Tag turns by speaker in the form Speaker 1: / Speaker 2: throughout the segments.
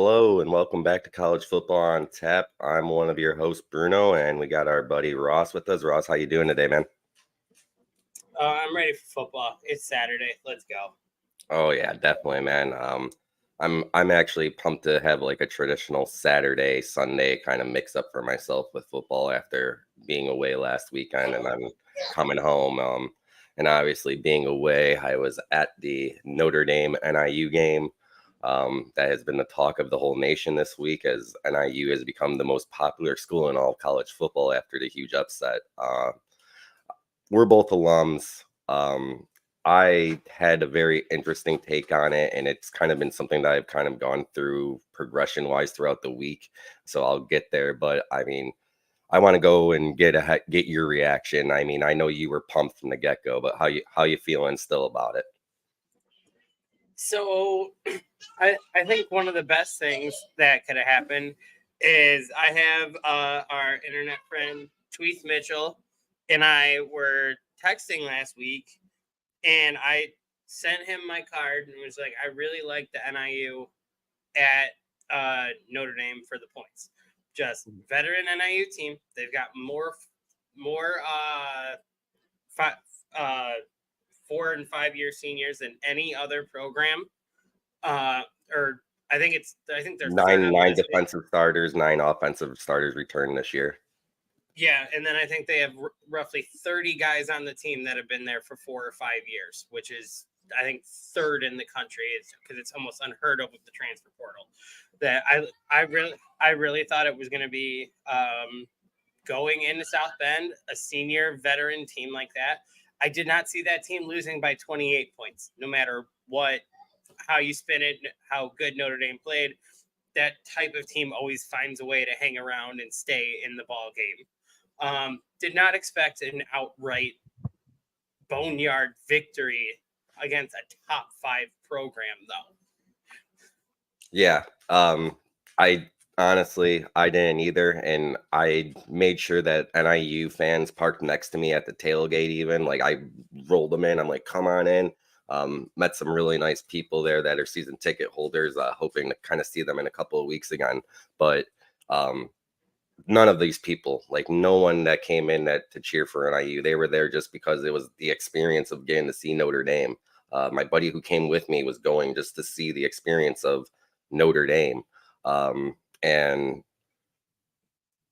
Speaker 1: Hello, and welcome back to College Football on Tap. I'm one of your hosts, Bruno, and we got our buddy Ross with us. Ross, how you doing today, man?
Speaker 2: I'm ready for football. It's Saturday. Let's go.
Speaker 1: Oh yeah, definitely, man. I'm actually pumped to have like a traditional Saturday, Sunday kind of mix up for myself with football after being away last weekend, and I'm coming home. And obviously being away, I was at the Notre Dame NIU game. That has been the talk of the whole nation this week as NIU has become the most popular school in all of college football after the huge upset. We're both alums. I had a very interesting take on it, and it's kind of been something that I've kind of gone through progression wise throughout the week. So I'll get there, but I mean, I want to go and get your reaction. I mean, I know you were pumped from the get go, but how you feeling still about it?
Speaker 2: So, I think one of the best things that could have happened is I have our internet friend Tweeth Mitchell and I were texting last week, and I sent him my card and was like, I really like the NIU at Notre Dame for the points. Just veteran NIU team. They've got more 4 and 5 year seniors than any other program. Or I think they're third on the
Speaker 1: Nine
Speaker 2: list.
Speaker 1: defensive starters, 9 offensive starters return this year.
Speaker 2: Yeah, and then I think they have roughly 30 guys on the team that have been there for 4 or 5 years, which is I think third in the country. Because it's almost unheard of with the transfer portal. That I really thought it was going to be going into South Bend, a senior veteran team like that. I did not see that team losing by 28 points, no matter how you spin it, how good Notre Dame played. That type of team always finds a way to hang around and stay in the ball game. Did not expect an outright Boneyard victory against a top 5 program, though.
Speaker 1: Yeah. I honestly, I didn't either. And I made sure that NIU fans parked next to me at the tailgate, even. Like, I rolled them in. I'm like, come on in. Met some really nice people there that are season ticket holders, hoping to kind of see them in a couple of weeks again. But none of these people, like no one that came in to cheer for NIU, they were there just because it was the experience of getting to see Notre Dame. My buddy who came with me was going just to see the experience of Notre Dame. And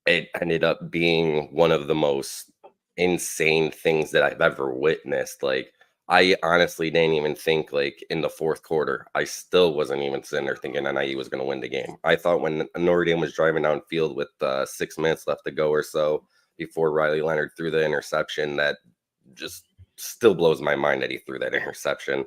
Speaker 1: it ended up being one of the most insane things that I've ever witnessed. Like, I honestly didn't even think, like, in the fourth quarter, I still wasn't even sitting there thinking NIU was going to win the game. I thought when Notre Dame was driving downfield with 6 minutes left to go or so before Riley Leonard threw the interception, that just still blows my mind that he threw that interception.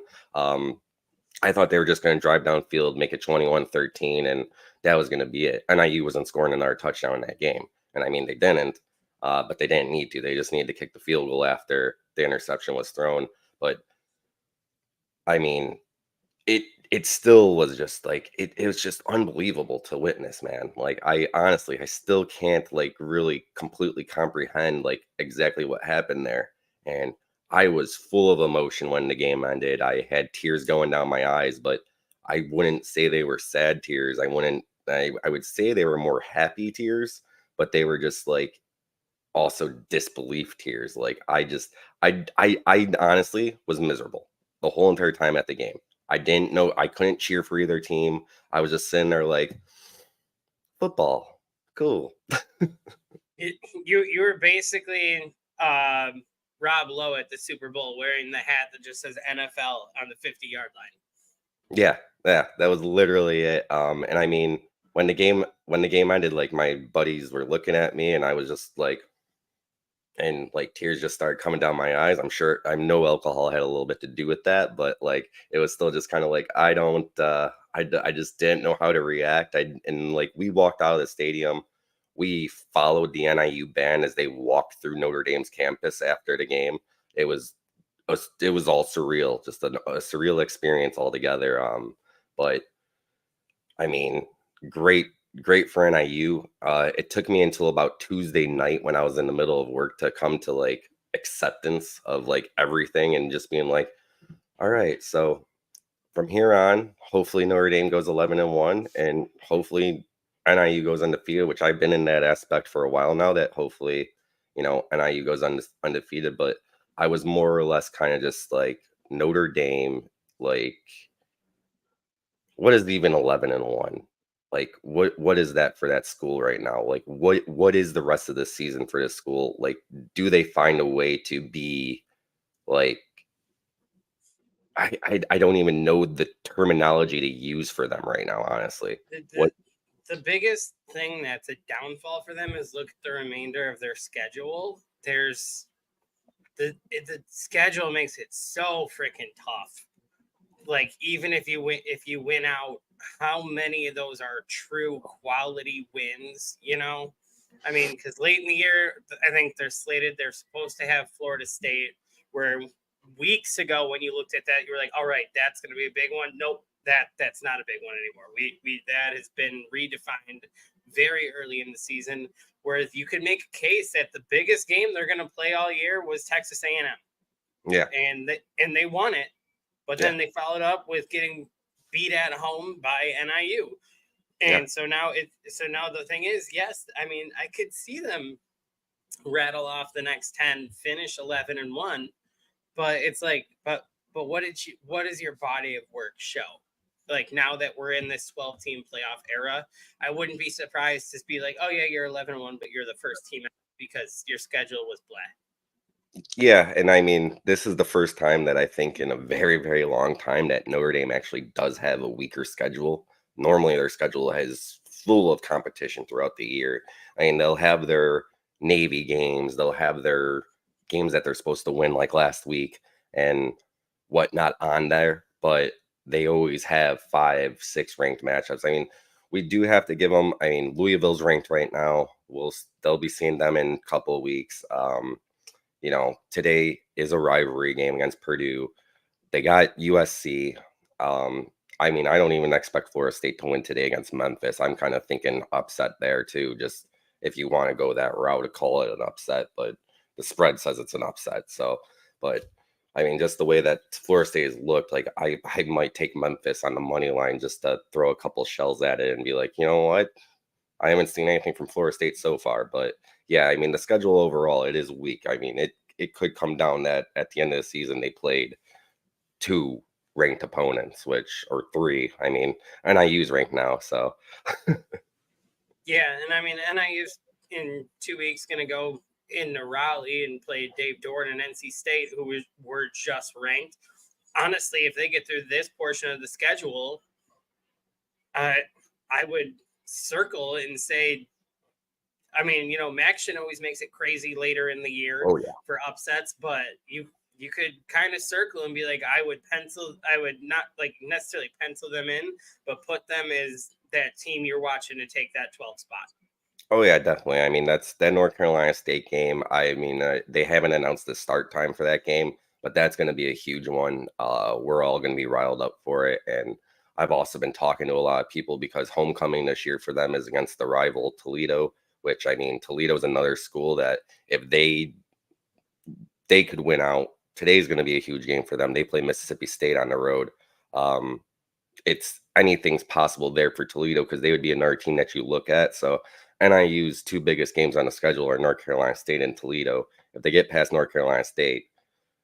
Speaker 1: I thought they were just going to drive downfield, make it 21-13, and that was going to be it. NIU wasn't scoring another touchdown in that game. And I mean, they didn't, but they didn't need to. They just needed to kick the field goal after the interception was thrown. But I mean, it still was just like it was just unbelievable to witness, man. Like, I still can't like really completely comprehend like exactly what happened there. And I was full of emotion when the game ended. I had tears going down my eyes, but I wouldn't say they were sad tears. I would say they were more happy tears, but they were just like also disbelief tears. Like, I honestly was miserable the whole entire time at the game. I didn't know, I couldn't cheer for either team. I was just sitting there like, football, cool.
Speaker 2: You were basically Rob Lowe at the Super Bowl wearing the hat that just says NFL on the 50-yard line.
Speaker 1: Yeah, that was literally it. And I mean, when the game ended, like my buddies were looking at me, and I was just like, and like tears just started coming down my eyes. I'm sure I know alcohol had a little bit to do with that, but like it was still just kind of like I just didn't know how to react. And like we walked out of the stadium, we followed the NIU band as they walked through Notre Dame's campus after the game. It was it was all surreal, just a surreal experience altogether. But I mean, great for NIU. It took me until about Tuesday night when I was in the middle of work to come to like acceptance of like everything and just being like, all right, so from here on, hopefully Notre Dame goes 11-1, and hopefully NIU goes undefeated, which I've been in that aspect for a while now. That hopefully, NIU goes undefeated. But I was more or less kind of just like Notre Dame, like what is even 11-1? Like what is that for that school right now? Like what is the rest of the season for this school? Like do they find a way to be like I don't even know the terminology to use for them right now, honestly.
Speaker 2: The,
Speaker 1: What
Speaker 2: the the biggest thing that's a downfall for them is look at the remainder of their schedule. There's the schedule makes it so freaking tough. Like even if you win out, how many of those are true quality wins? I mean, because late in the year, I think they're supposed to have Florida State, where weeks ago when you looked at that, you were like, all right, that's going to be a big one. Nope, that's not a big one anymore. We that has been redefined very early in the season. Whereas you could make a case that the biggest game they're going to play all year was Texas A&M,
Speaker 1: Yeah,
Speaker 2: and they won it, but
Speaker 1: yeah,
Speaker 2: then they followed up with getting beat at home by NIU.
Speaker 1: yeah,
Speaker 2: And so now the thing is, yes, I mean, I could see them rattle off the next 10, finish 11-1, but it's like, but what does your body of work show? Like now that we're in this 12-team playoff era, I wouldn't be surprised to be like, oh yeah, you're 11-1, but you're the first team out because your schedule was blah.
Speaker 1: yeah. And I mean, this is the first time that I think in a very, very long time that Notre Dame actually does have a weaker schedule. Normally, their schedule is full of competition throughout the year. I mean, they'll have their Navy games, they'll have their games that they're supposed to win, like last week, and whatnot on there, but they always have 5, 6 ranked matchups. I mean, we do have to give them. I mean, Louisville's ranked right now. They'll be seeing them in a couple of weeks. Today is a rivalry game against Purdue. They got USC. Um, I mean, I don't even expect Florida State to win today against Memphis. I'm kind of thinking upset there too, just if you want to go that route to call it an upset, but the spread says it's an upset. So, but I mean, just the way that Florida State has looked, like I might take Memphis on the money line just to throw a couple shells at it and be like, you know what? I haven't seen anything from Florida State so far, but yeah, I mean the schedule overall it is weak. I mean it could come down that at the end of the season they played 2 ranked opponents, which or 3. I mean, and I use ranked now, so
Speaker 2: Yeah, and I mean, NIU's in 2 weeks going to go into Raleigh and play Dave Dorn and NC State, were just ranked. Honestly, if they get through this portion of the schedule, I would circle and say, I mean, Maction always makes it crazy later in the year
Speaker 1: oh yeah.
Speaker 2: for upsets, but you could kind of circle and be like, I would not like necessarily pencil them in, but put them as that team you're watching to take that 12 spot.
Speaker 1: Oh yeah, definitely. I mean, that's that North Carolina State game. I mean, they haven't announced the start time for that game, but that's going to be a huge one. We're all going to be riled up for it, and I've also been talking to a lot of people because homecoming this year for them is against the rival Toledo, which I mean, Toledo's another school that if they could win out, today's going to be a huge game for them. They play Mississippi State on the road. Um, it's anything's possible there for Toledo because they would be another team that you look at. So NIU's 2 biggest games on the schedule are North Carolina State and Toledo. If they get past North Carolina State,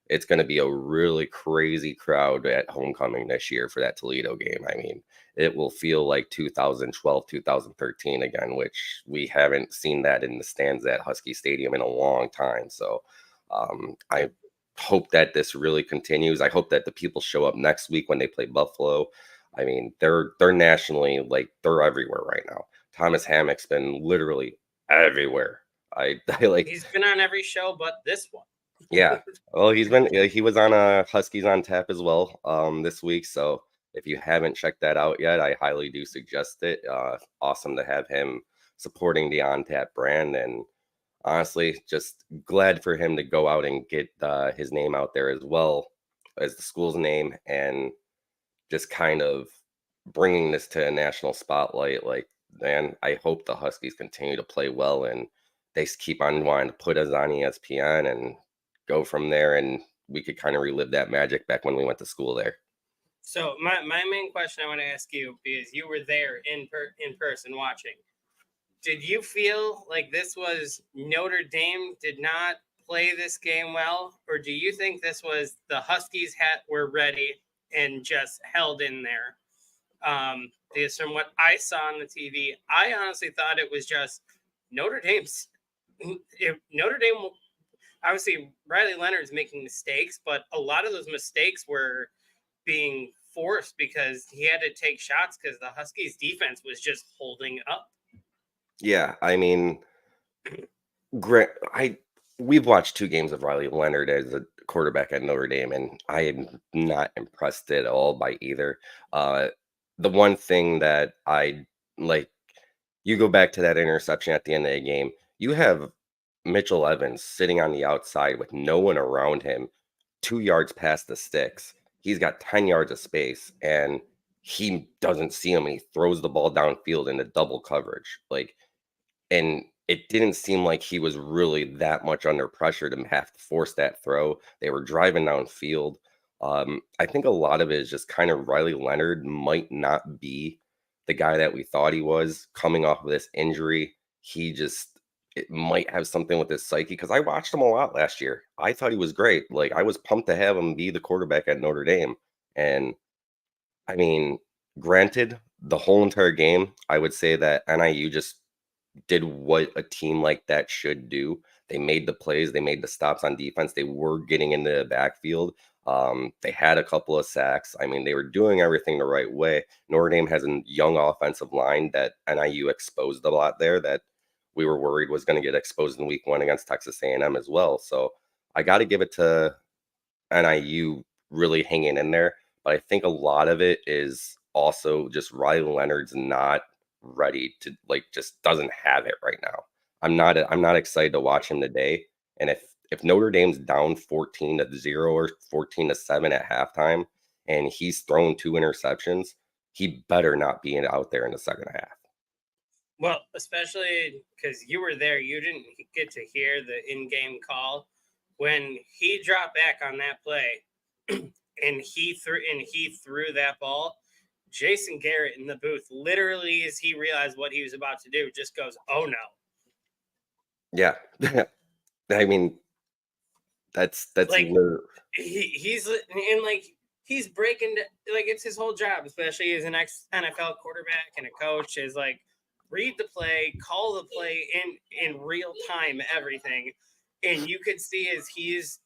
Speaker 1: it's going to be a really crazy crowd at homecoming this year for that Toledo game. I mean, it will feel like 2012, 2013 again, which we haven't seen that in the stands at Husky Stadium in a long time. So I hope that this really continues. I hope that the people show up next week when they play Buffalo. I mean, they're nationally like they're everywhere right now. Thomas Hammock's been literally everywhere. I like
Speaker 2: He's been on every show but this one.
Speaker 1: yeah. Well, he was on Huskies on Tap as well this week. So if you haven't checked that out yet, I highly do suggest it. Awesome to have him supporting the On Tap brand, and honestly, just glad for him to go out and get his name out there as well as the school's name, and just kind of bringing this to a national spotlight. Like, man, I hope the Huskies continue to play well and they keep on wanting to put us on ESPN and go from there. And we could kind of relive that magic back when we went to school there.
Speaker 2: So my main question I want to ask you, because you were there in person watching, did you feel like this was Notre Dame did not play this game well, or do you think this was the Huskies were ready and just held in there? Because from what I saw on the TV, I honestly thought it was just Notre Dame's. If Notre Dame, obviously Riley Leonard's making mistakes, but a lot of those mistakes were being forced because he had to take shots because the Huskies defense was just holding up.
Speaker 1: Yeah, I mean, Grant, we've watched 2 games of Riley Leonard as a quarterback at Notre Dame, and I am not impressed at all by either. Uh, the one thing that I like, you go back to that interception at the end of the game, you have Mitchell Evans sitting on the outside with no one around him, 2 yards past the sticks. He's got 10 yards of space, and he doesn't see him, and he throws the ball downfield into double coverage. Like, and it didn't seem like he was really that much under pressure to have to force that throw. They were driving downfield. I think a lot of it is just kind of Riley Leonard might not be the guy that we thought he was coming off of this injury. He just it might have something with his psyche because I watched him a lot last year. I thought he was great. Like I was pumped to have him be the quarterback at Notre Dame. And I mean, granted, the whole entire game, I would say that NIU just did what a team like that should do. They made the plays, they made the stops on defense. They were getting into the backfield. They had a couple of sacks. I mean, they were doing everything the right way. Notre Dame has a young offensive line that NIU exposed a lot there that we were worried was going to get exposed in week 1 against Texas A&M as well. So I got to give it to NIU really hanging in there. But I think a lot of it is also just Riley Leonard's not ready to just doesn't have it right now. I'm not excited to watch him today. And if Notre Dame's down 14-0 or 14-7 at halftime and he's thrown 2 interceptions, he better not be out there in the second half.
Speaker 2: Well, especially because you were there, you didn't get to hear the in-game call when he dropped back on that play, and he threw that ball. Jason Garrett in the booth, literally, as he realized what he was about to do, just goes, "Oh no!"
Speaker 1: Yeah, I mean that's
Speaker 2: like he's and like he's breaking like it's his whole job, especially as an ex NFL quarterback and a coach, is like read the play, call the play in real time, everything. And you could see as he's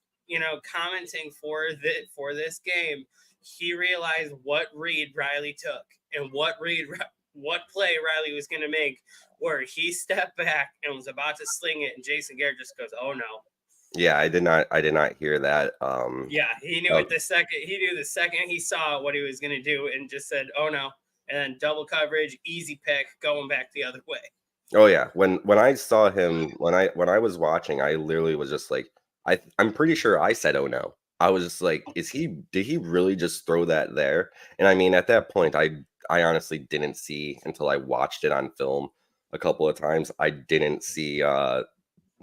Speaker 2: commenting for this game, he realized what read Riley took and what play Riley was going to make, where he stepped back and was about to sling it, and Jason Garrett just goes, "Oh no."
Speaker 1: Yeah, I did not hear that.
Speaker 2: Yeah, he knew it the second he saw what he was going to do, and just said, "Oh no." And then double coverage, easy pick, going back the other way.
Speaker 1: Oh yeah, when I saw him when I was watching, I literally was just like, I'm pretty sure I said, "Oh no." I was just like, did he really just throw that there? And I mean, at that point, I honestly didn't see until I watched it on film a couple of times. I didn't see the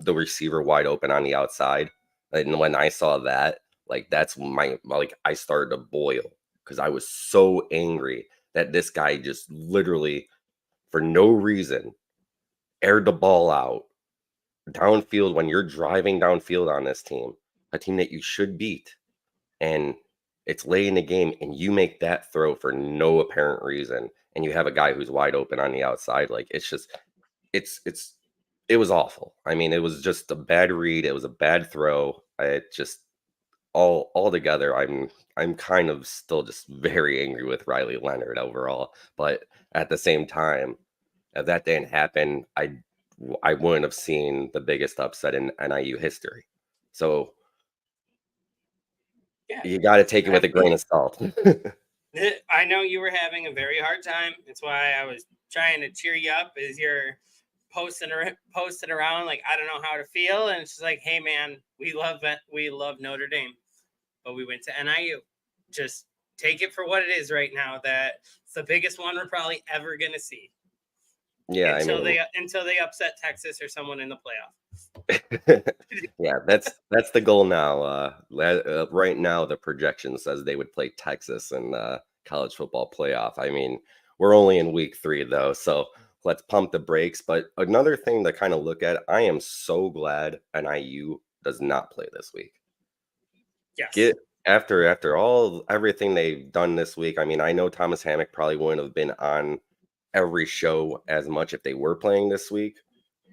Speaker 1: receiver wide open on the outside. And when I saw that, that's I started to boil because I was so angry that this guy just literally for no reason aired the ball out downfield when you're driving downfield on this team, a team that you should beat, and it's late in the game, and you make that throw for no apparent reason, and you have a guy who's wide open on the outside. Like it's just, it was awful. I mean, it was just a bad read. It was a bad throw. It just all together. I'm kind of still just very angry with Riley Leonard overall, but at the same time, if that didn't happen, I wouldn't have seen the biggest upset in NIU history. So
Speaker 2: Yeah,
Speaker 1: you got to take it with a grain of salt.
Speaker 2: I know you were having a very hard time. That's why I was trying to cheer you up as you're posting around like I don't know how to feel, and it's just like, hey man, we love Notre Dame, but we went to NIU. Just take it for what it is right now. That it's the biggest one we're probably ever gonna see.
Speaker 1: Yeah,
Speaker 2: until they upset Texas or someone in the
Speaker 1: playoff. Yeah, that's the goal now. Right now, the projection says they would play Texas, and college football playoff. I mean, we're only in week 3 though, so let's pump the brakes. But another thing to kind of look at, I am so glad NIU does not play this week.
Speaker 2: Yes.
Speaker 1: Get after all everything they've done this week. I mean, I know Thomas Hammock probably wouldn't have been on every show as much if they were playing this week,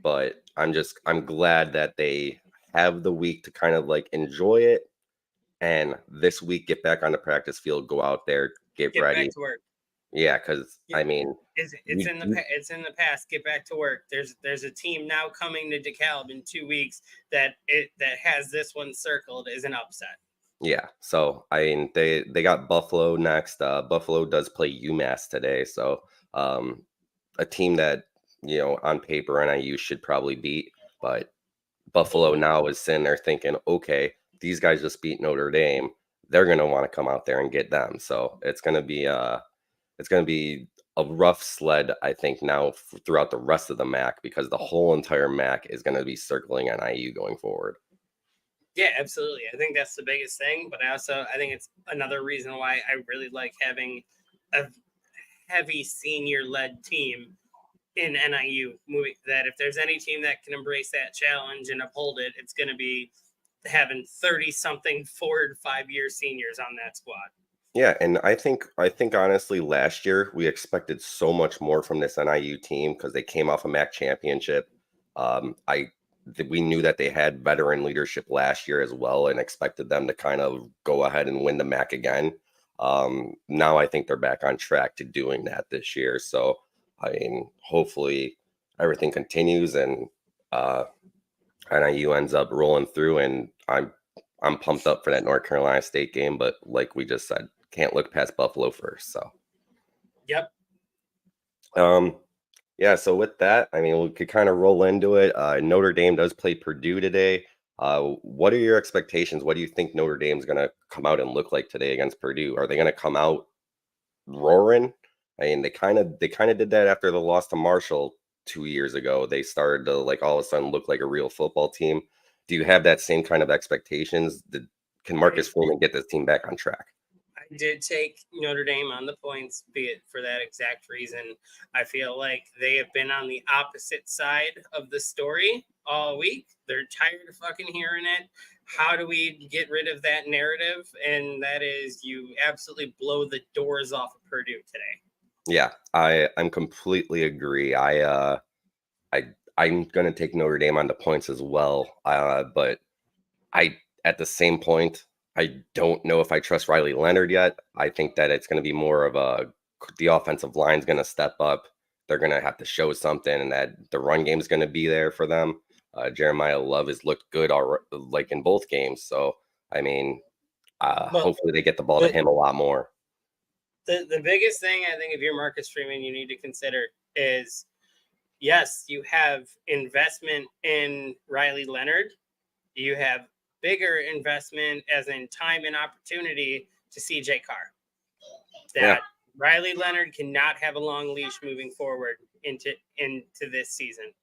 Speaker 1: but I'm glad that they have the week to kind of like enjoy it, and this week get back on the practice field, go out there, get
Speaker 2: Get back
Speaker 1: ready.
Speaker 2: to work.
Speaker 1: Yeah, because
Speaker 2: Yeah.
Speaker 1: I mean,
Speaker 2: It's in the past. Get back to work. There's a team now coming to DeKalb in 2 weeks that has this one circled as an upset.
Speaker 1: yeah. So I mean, they got Buffalo next. Buffalo does play UMass today, so a team that on paper NIU should probably beat, but Buffalo now is sitting there thinking, okay, these guys just beat Notre Dame. They're gonna want to come out there and get them. So it's gonna be a rough sled, I think, now throughout the rest of the MAC, because the whole entire MAC is gonna be circling NIU going forward.
Speaker 2: Yeah, absolutely. I think that's the biggest thing, but I think it's another reason why I really like having a heavy senior-led team in NIU. That if there's any team that can embrace that challenge and uphold it, it's going to be having 30-something 4 to 5 year seniors on that squad.
Speaker 1: Yeah, and I think honestly, last year we expected so much more from this NIU team because they came off a MAC championship. We knew that they had veteran leadership last year as well, and expected them to kind of go ahead and win the MAC again. Now I think they're back on track to doing that this year. So I mean, hopefully everything continues and NIU ends up rolling through, and I'm pumped up for that North Carolina State game, but like we just said, can't look past Buffalo first. So,
Speaker 2: Yep.
Speaker 1: Yeah. So with that, I mean, we could kind of roll into it. Notre Dame does play Purdue today. What are your expectations? What do you think Notre Dame's going to come out and look like today against Purdue? Are they going to come out roaring? I mean, they kind of did that after the loss to Marshall 2 years ago. They started to like all of a sudden look like a real football team. Do you have that same kind of expectations? Can Marcus Freeman get this team back on track?
Speaker 2: I did take Notre Dame on the points, be it for that exact reason. I feel like they have been on the opposite side of the story all week. They're tired of fucking hearing it. How do we get rid of that narrative? And that is, you absolutely blow the doors off of Purdue today.
Speaker 1: Yeah, I'm completely agree. I'm gonna take Notre Dame on the points as well. But I at the same point, I don't know if I trust Riley Leonard yet. I think that it's gonna be more of the offensive line's gonna step up. They're gonna have to show something, and that the run game's gonna be there for them. Jeremiah Love has looked good like in both games. So I mean, hopefully they get the ball to him a lot more.
Speaker 2: The biggest thing I think if you're Marcus Freeman you need to consider is, yes, you have investment in Riley Leonard. You have bigger investment as in time and opportunity to CJ Carr. That Riley Leonard cannot have a long leash moving forward into this season.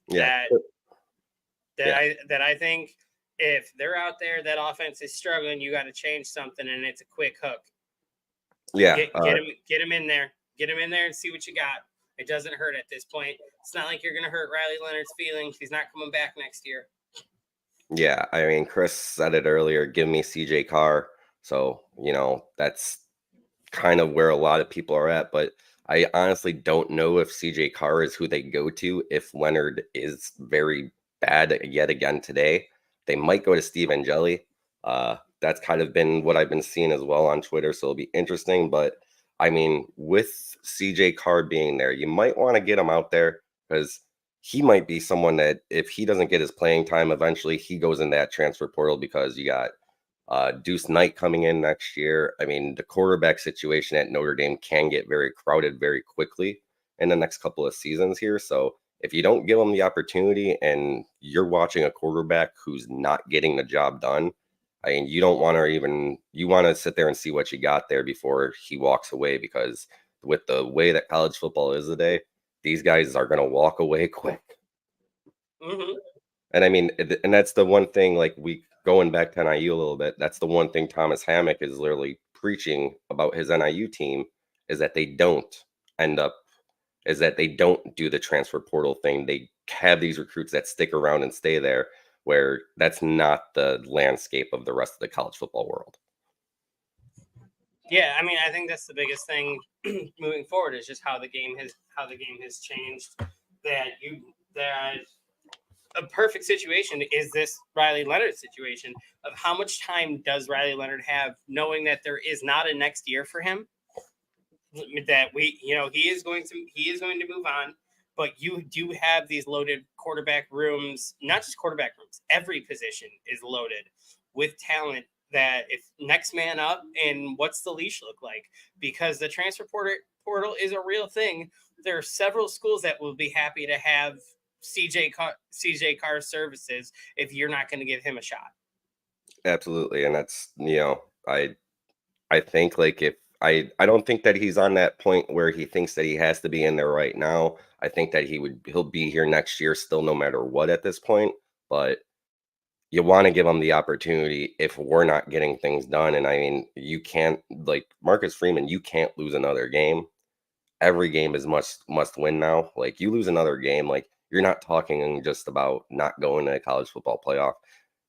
Speaker 1: Yeah.
Speaker 2: I think if they're out there, that offense is struggling, you got to change something, and it's a quick hook.
Speaker 1: Yeah.
Speaker 2: Get him in there. Get him in there and see what you got. It doesn't hurt at this point. It's not like you're going to hurt Riley Leonard's feelings. He's not coming back next year.
Speaker 1: Yeah, I mean, Chris said it earlier, give me CJ Carr. So, that's kind of where a lot of people are at. But I honestly don't know if CJ Carr is who they go to if Leonard is very bad yet again today. They might go to Steve Angeli. That's kind of been what I've been seeing as well on Twitter. So it'll be interesting. But I mean, with CJ Carr being there, you might want to get him out there because he might be someone that if he doesn't get his playing time, eventually he goes in that transfer portal because you got Deuce Knight coming in next year. I mean, the quarterback situation at Notre Dame can get very crowded very quickly in the next couple of seasons here. So if you don't give him the opportunity and you're watching a quarterback who's not getting the job done, I mean, you don't want to you want to sit there and see what you got there before he walks away, because with the way that college football is today, these guys are going to walk away quick.
Speaker 2: Mm-hmm.
Speaker 1: And I mean, and that's the one thing, like going back to NIU a little bit, that's the one thing Thomas Hammock is literally preaching about his NIU team is that they don't end up is that they don't do the transfer portal thing. They have these recruits that stick around and stay there, where that's not the landscape of the rest of the college football world.
Speaker 2: Yeah, I mean, I think that's the biggest thing moving forward is just how the game has changed. That a perfect situation is this Riley Leonard situation of how much time does Riley Leonard have, knowing that there is not a next year for him. That he is going to move on, but you do have these loaded quarterback rooms, not just quarterback rooms. Every position is loaded with talent. That if next man up, and what's the leash look like? Because the transfer portal is a real thing. There are several schools that will be happy to have CJ Carr's services if you're not going to give him a shot.
Speaker 1: Absolutely, and that's I think like if I don't think that he's on that point where he thinks that he has to be in there right now. I think that he'll be here next year still no matter what at this point, but you want to give him the opportunity if we're not getting things done. And I mean, you can't, like Marcus Freeman, you can't lose another game. Every game is must win now. Like you lose another game, like you're not talking just about not going to a college football playoff.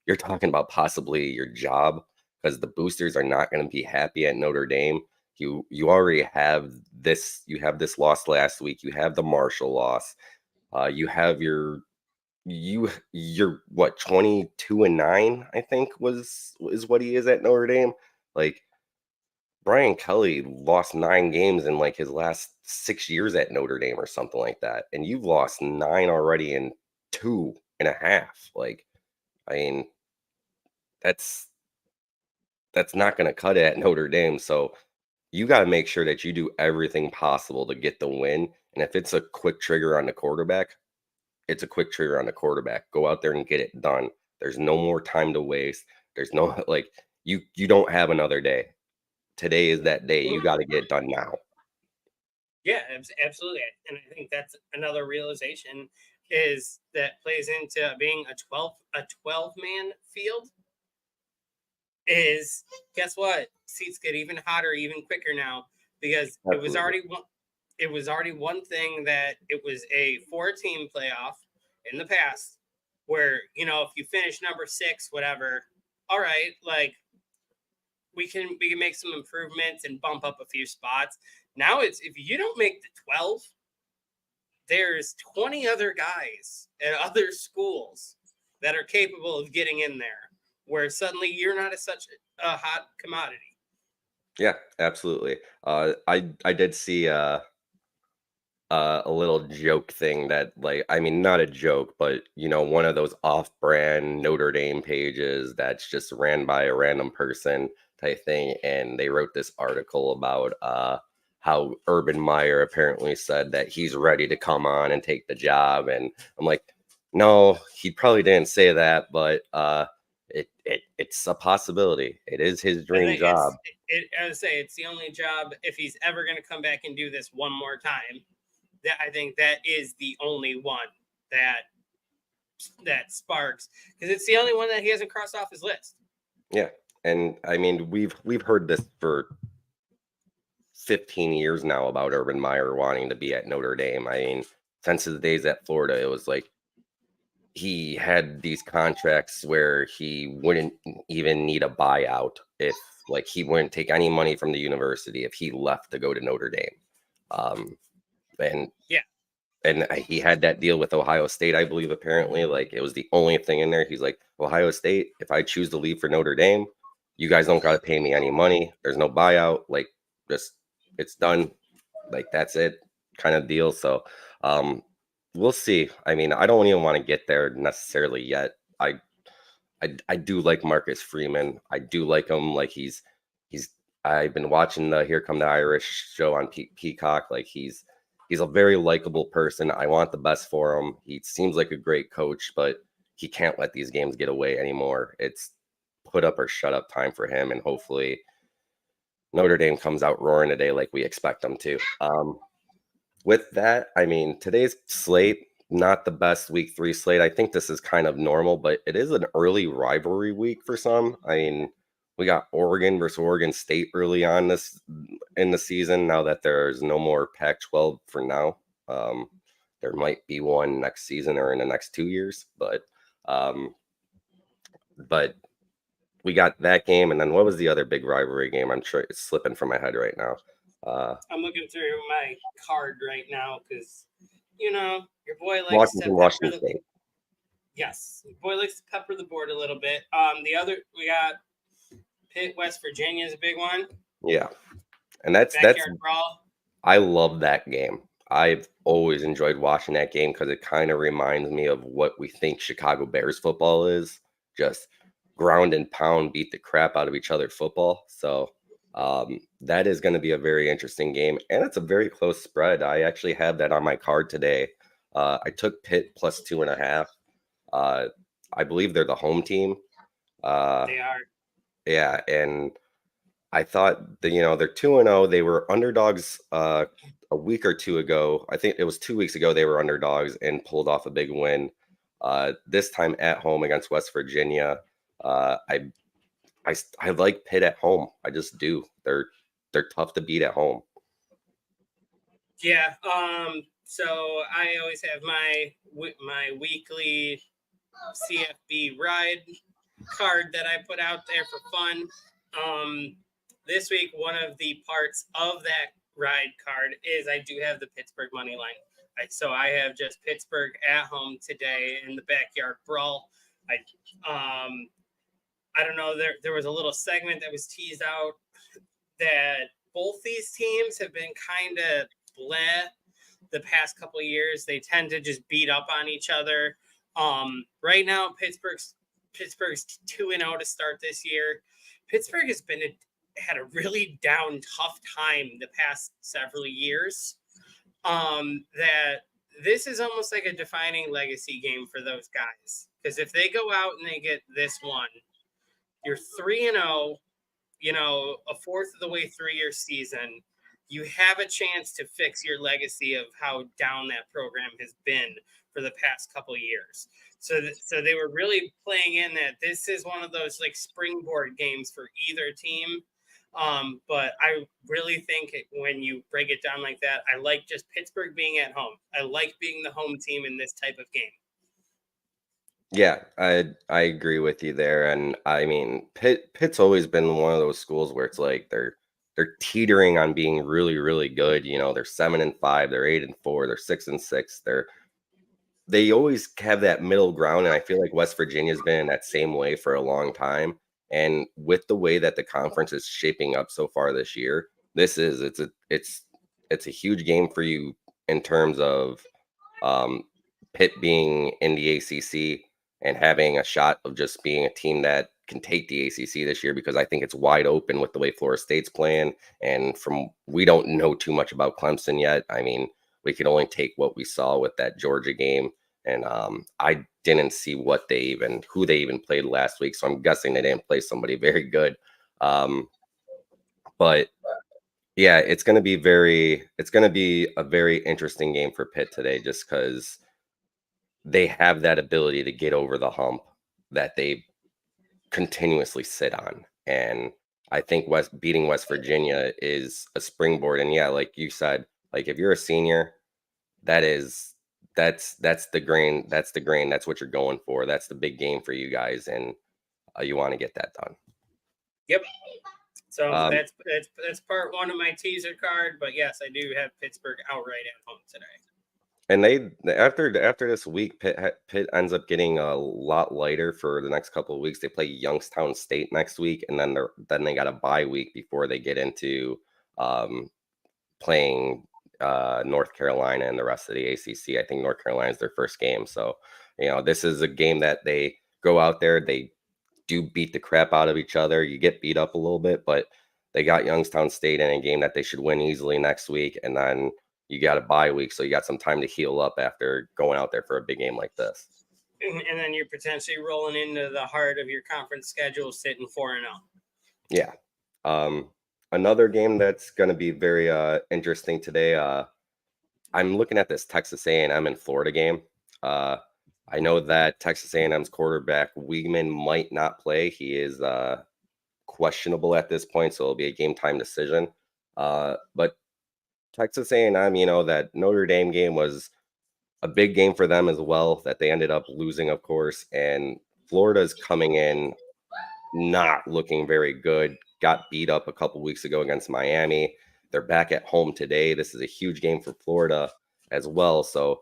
Speaker 1: You're talking about possibly your job, because the boosters are not going to be happy at Notre Dame. You already have this. You have this loss last week. You have the Marshall loss. You have you're what, 22-9, I think is what he is at Notre Dame. Like Brian Kelly lost 9 games in like his last 6 years at Notre Dame or something like that, and you've lost 9 already in 2.5. Like, I mean, that's not going to cut it at Notre Dame. So you got to make sure that you do everything possible to get the win. And if it's a quick trigger on the quarterback, it's a quick trigger on the quarterback. Go out there and get it done. There's no more time to waste. There's no like you don't have another day. Today is that day. You got to get it done now.
Speaker 2: Yeah, absolutely. And I think that's another realization is that plays into being a 12 man field is, guess what? Seats get even hotter, even quicker now, because
Speaker 1: Absolutely.
Speaker 2: it was already one thing that it was a 4-team playoff in the past where, if you finish number 6, whatever, all right, like we can make some improvements and bump up a few spots. Now it's, if you don't make the 12, there's 20 other guys at other schools that are capable of getting in there, where suddenly you're not such a hot commodity.
Speaker 1: Yeah, absolutely. I did see a little joke thing that, like, I mean, not a joke, but one of those off-brand Notre Dame pages that's just ran by a random person type thing, and they wrote this article about how Urban Meyer apparently said that he's ready to come on and take the job, and I'm like, no, he probably didn't say that, but it's a possibility. It is his dream job.
Speaker 2: I would say it's the only job, if he's ever going to come back and do this one more time, that I think that is the only one that sparks, because it's the only one that he hasn't crossed off his list.
Speaker 1: Yeah, and I mean, we've heard this for 15 years now about Urban Meyer wanting to be at Notre Dame. I mean, since his days at Florida, it was like he had these contracts where he wouldn't even need a buyout if, like, he wouldn't take any money from the university if he left to go to Notre Dame. And
Speaker 2: yeah,
Speaker 1: and he had that deal with Ohio State, I believe. Apparently, like, it was the only thing in there. He's like, Ohio State, if I choose to leave for Notre Dame, you guys don't got to pay me any money. There's no buyout. Like, just, it's done. Like, that's it, kind of deal. So we'll see. I mean, I don't even want to get there necessarily yet. I do like Marcus Freeman. I do like him. Like, he's I've been watching the Here Come the Irish show on Peacock. Like, he's a very likable person. I want the best for him. He seems like a great coach, but he can't let these games get away anymore. It's put up or shut up time for him, and hopefully Notre Dame comes out roaring today like we expect them to. With that, I mean, today's slate, not the best week 3 slate. I think this is kind of normal, but it is an early rivalry week for some. I mean, We got Oregon versus Oregon State early on this in the season. Now that there's no more Pac-12 for now, there might be one next season or in the next 2 years, um, but we got that game, and then what was the other big rivalry game? I'm sure it's slipping from my head right now.
Speaker 2: I'm looking through my card right now because your boy likes to
Speaker 1: Washington,
Speaker 2: pepper
Speaker 1: Washington
Speaker 2: the
Speaker 1: State.
Speaker 2: yes, your boy likes to pepper the board a little bit. The other we got Pitt, West Virginia is a big one.
Speaker 1: Yeah, and that's
Speaker 2: Backyard brawl.
Speaker 1: I love that game. I've always enjoyed watching that game because it kind of reminds me of what we think Chicago Bears football is. Just ground and pound, beat the crap out of each other football. So that is going to be a very interesting game. And it's a very close spread. I actually have that on my card today. I took Pitt plus 2.5. I believe they're the home team.
Speaker 2: They are.
Speaker 1: Yeah, and I thought that, they're 2-0. They were underdogs a week or two ago. I think it was 2 weeks ago they were underdogs and pulled off a big win. This time at home against West Virginia. I like Pitt at home. I just do. They're tough to beat at home.
Speaker 2: Yeah. So I always have my weekly CFB ride card that I put out there for fun. This week, one of the parts of that ride card is I do have the Pittsburgh money line. So I have just Pittsburgh at home today in the backyard brawl. I don't know. There was a little segment that was teased out that both these teams have been kind of bleh the past couple of years. They tend to just beat up on each other. Right now, Pittsburgh's 2-0 to start this year. Pittsburgh has had a really down, tough time the past several years. That this is almost like a defining legacy game for those guys. Because if they go out and they get this one, you're 3-0, a fourth of the way through your season. You have a chance to fix your legacy of how down that program has been for the past couple of years. So they were really playing in that this is one of those like springboard games for either team. But I really think when you break it down like that, I like just Pittsburgh being at home. I like being the home team in this type of game.
Speaker 1: Yeah, I agree with you there. And I mean, Pitt's always been one of those schools where it's like they're teetering on being really, really good. They're 7-5, they're 8-4, they're 6-6. They always have that middle ground, and I feel like West Virginia's been in that same way for a long time. And with the way that the conference is shaping up so far this year, it's a huge game for you in terms of Pitt being in the ACC and having a shot of just being a team that can take the ACC this year, because I think it's wide open with the way Florida State's playing. And we don't know too much about Clemson yet. I mean, we can only take what we saw with that Georgia game. And I didn't see who they even played last week. So I'm guessing they didn't play somebody very good. But yeah, it's going to be a very interesting game for Pitt today, just because they have that ability to get over the hump that they continuously sit on. And I think beating West Virginia is a springboard. And yeah, like you said, like if you're a senior, that's the grain. That's the grain. That's what you're going for. That's the big game for you guys. And you want to get that done.
Speaker 2: Yep. So that's part one of my teaser card. But yes, I do have Pittsburgh outright at home today. And
Speaker 1: after this week, Pitt ends up getting a lot lighter for the next couple of weeks. They play Youngstown State next week, and then they got a bye week before they get into playing North Carolina and the rest of the ACC. I think North Carolina is their first game. So, this is a game that they go out there, they do beat the crap out of each other. You get beat up a little bit, but they got Youngstown State in a game that they should win easily next week. And then you got a bye week, so you got some time to heal up after going out there for a big game like this.
Speaker 2: And then you're potentially rolling into the heart of your conference schedule, sitting 4-0.
Speaker 1: Yeah. Another game that's going to be very interesting today. I'm looking at this Texas A&M and Florida game. I know that Texas A&M's quarterback Weigman might not play. He is questionable at this point, so it'll be a game time decision. But Texas A&M, that Notre Dame game was a big game for them as well, that they ended up losing, of course. And Florida's coming in not looking very good. Got beat up a couple weeks ago against Miami. They're back at home today. This is a huge game for Florida as well. So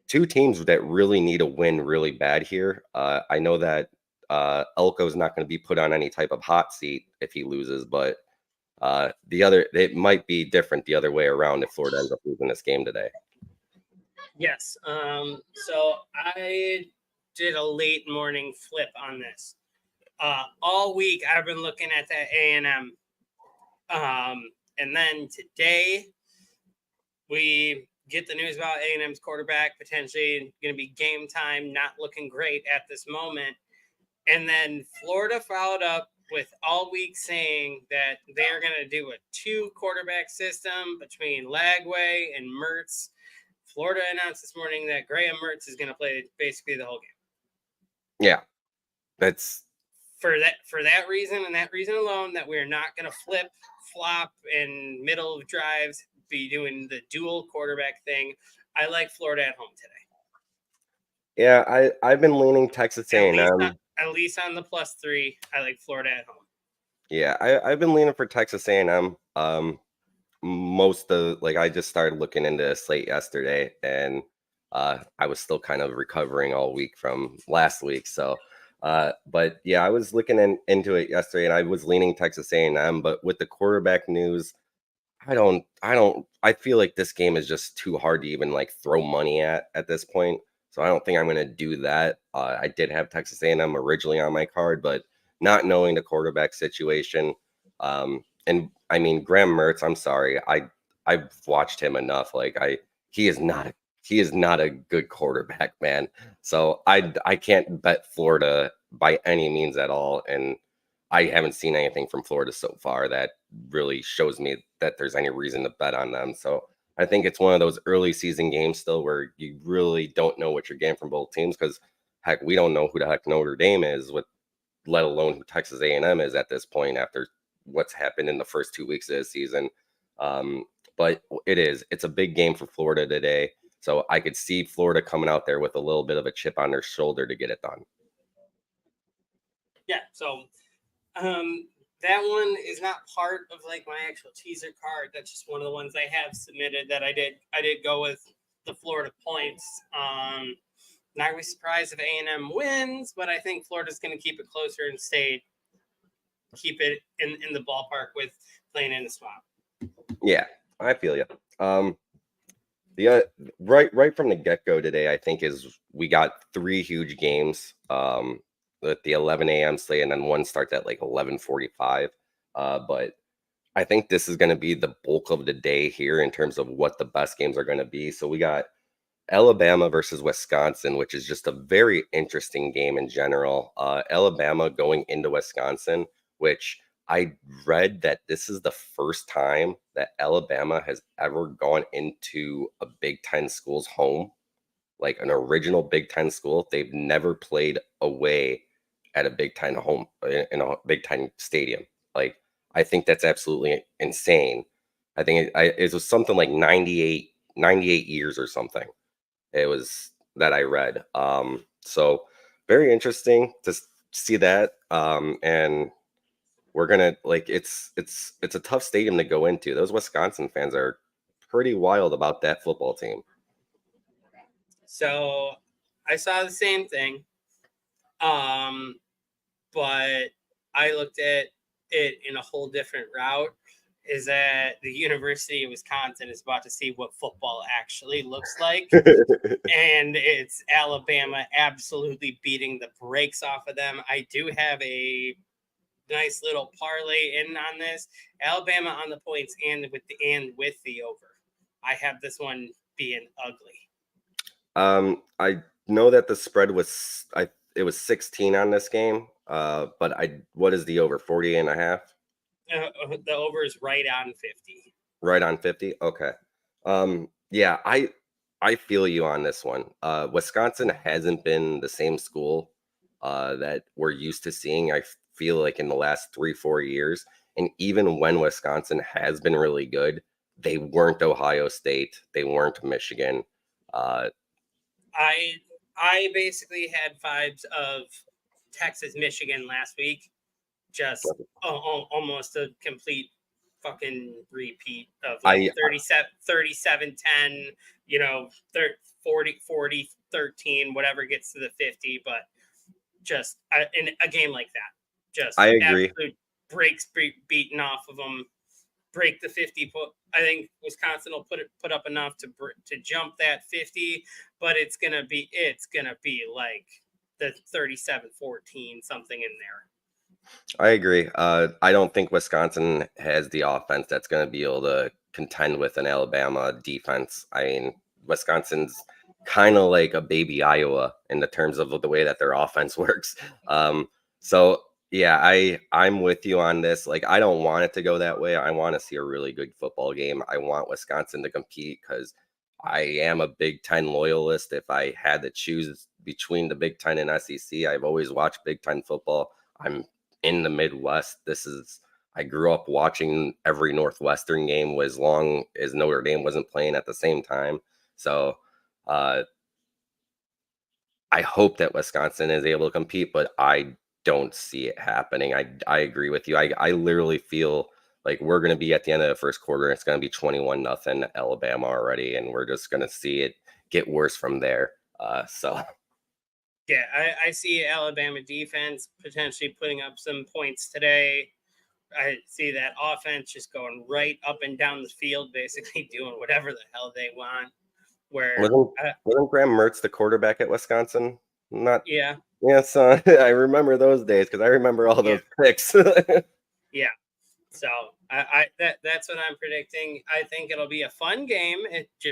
Speaker 1: two teams that really need a win really bad here. I know that Elko's not going to be put on any type of hot seat if he loses, but it might be different the other way around if Florida ends up losing this game today.
Speaker 2: Yes. So I did a late morning flip on this. All week I've been looking at that A&M. And then today we get the news about A&M's quarterback potentially going to be game time, not looking great at this moment. And then Florida followed up with all week saying that they're going to do a 2 quarterback system between Lagway and Mertz. Florida announced this morning that Graham Mertz is going to play basically the whole game.
Speaker 1: Yeah, that's
Speaker 2: for that reason and that reason alone, that we're not going to flop in middle of drives, be doing the dual quarterback thing. I like Florida at home today.
Speaker 1: Yeah, I've been leaning Texas A&M.
Speaker 2: At least on the +3, I like Florida at home.
Speaker 1: Yeah, I've been leaning for Texas A&M. I just started looking into the slate yesterday, and I was still kind of recovering all week from last week. So, but yeah, I was looking into it yesterday, and I was leaning Texas A&M. But with the quarterback news, I feel like this game is just too hard to even like throw money at this point. So I don't think I'm going to do that. I did have Texas A&M originally on my card, but not knowing the quarterback situation, and I mean Graham Mertz, I'm sorry, I've watched him enough. He is not a good quarterback, man. So I can't bet Florida by any means at all, and I haven't seen anything from Florida so far that really shows me that there's any reason to bet on them. So I think it's one of those early season games still where you really don't know what you're getting from both teams, because heck, we don't know who the heck Notre Dame is, let alone who Texas A&M is at this point after what's happened in the first 2 weeks of the season. But it's a big game for Florida today. So I could see Florida coming out there with a little bit of a chip on their shoulder to get it done.
Speaker 2: Yeah. So that one is not part of like my actual teaser card. That's just one of the ones I have submitted that I did go with the Florida points. Not really surprised if A&M wins, but I think Florida's going to keep it closer and keep it in the ballpark with playing in the swamp.
Speaker 1: Yeah, I feel you. Right from the get-go today, I think we got 3 huge games. With the 11 a.m. slate, and then one starts at like 11:45. But I think this is going to be the bulk of the day here in terms of what the best games are going to be. So we got Alabama versus Wisconsin, which is just a very interesting game in general. Alabama going into Wisconsin, which I read that this is the first time that Alabama has ever gone into a Big Ten school's home, like an original Big Ten school. They've never played away at a Big Ten home in a Big Ten stadium. Like, I think that's absolutely insane. I think it was something like 98 years or something. It was that I read. So very interesting to see that. And we're gonna it's a tough stadium to go into. Those Wisconsin fans are pretty wild about that football team.
Speaker 2: So I saw the same thing. But I looked at it in a whole different route. Is that the University of Wisconsin is about to see what football actually looks like. And it's Alabama absolutely beating the brakes off of them. I do have a nice little parlay in on this. Alabama on the points and with the over. I have this one being ugly.
Speaker 1: I know that the spread was it was 16 on this game. But what is the over? 40.5?
Speaker 2: The over is right on 50.
Speaker 1: Right on 50? Okay. Yeah, I feel you on this one. Wisconsin hasn't been the same school that we're used to seeing. I feel like in the last 3-4 years. And even when Wisconsin has been really good, they weren't Ohio State, they weren't Michigan.
Speaker 2: I basically had vibes of Texas, Michigan last week. Just almost a complete fucking repeat of like
Speaker 1: I
Speaker 2: 37-10, 40 13, whatever gets to the 50. But just in a game like that, just
Speaker 1: I agree.
Speaker 2: absolute breaks beaten off of them. Break the 50. I think Wisconsin will put up enough to jump that 50, but it's gonna be like the 37-14 something in there.
Speaker 1: I agree. I don't think Wisconsin has the offense that's going to be able to contend with an Alabama defense. I mean, Wisconsin's kind of like a baby Iowa in the terms of the way that their offense works. So yeah, I'm with you on this. Like, I don't want it to go that way. I want to see a really good football game. I want Wisconsin to compete because I am a Big Ten loyalist. If I had to choose between the Big Ten and SEC, I've always watched Big Ten football. I'm in the Midwest. I grew up watching every Northwestern game as long as Notre Dame wasn't playing at the same time. So uh, I hope that Wisconsin is able to compete, but I don't see it happening. I agree with you. I literally feel like we're going to be at the end of the first quarter. It's going to be 21-0 Alabama already, and we're just going to see it get worse from there. So.
Speaker 2: Yeah, I see Alabama defense potentially putting up some points today. I see that offense just going right up and down the field, basically doing whatever the hell they want.
Speaker 1: Wasn't Graham Mertz the quarterback at Wisconsin? Not.
Speaker 2: Yeah.
Speaker 1: Yeah, so I remember those days because I remember all those picks.
Speaker 2: Yeah. So that's what I'm predicting. I think it'll be a fun game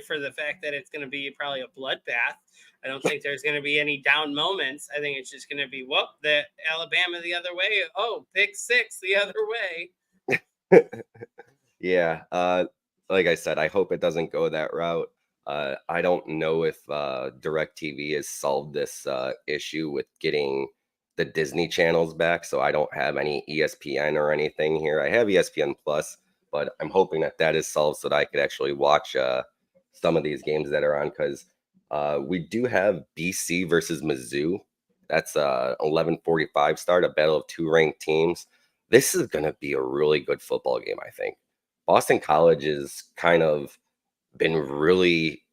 Speaker 2: for the fact that it's going to be probably a bloodbath. I don't think there's going to be any down moments. I think it's just going to be, the Alabama the other way. Oh, pick six the other way.
Speaker 1: Yeah. Like I said, I hope it doesn't go that route. I don't know if DirecTV has solved this issue with getting the Disney channels back, so I don't have any ESPN or anything here. I have ESPN Plus, but I'm hoping that is solved so that I could actually watch some of these games that are on, because we do have BC versus Mizzou. That's 11:45 start, a battle of two ranked teams. This is going to be a really good football game, I think. Boston College has kind of been really,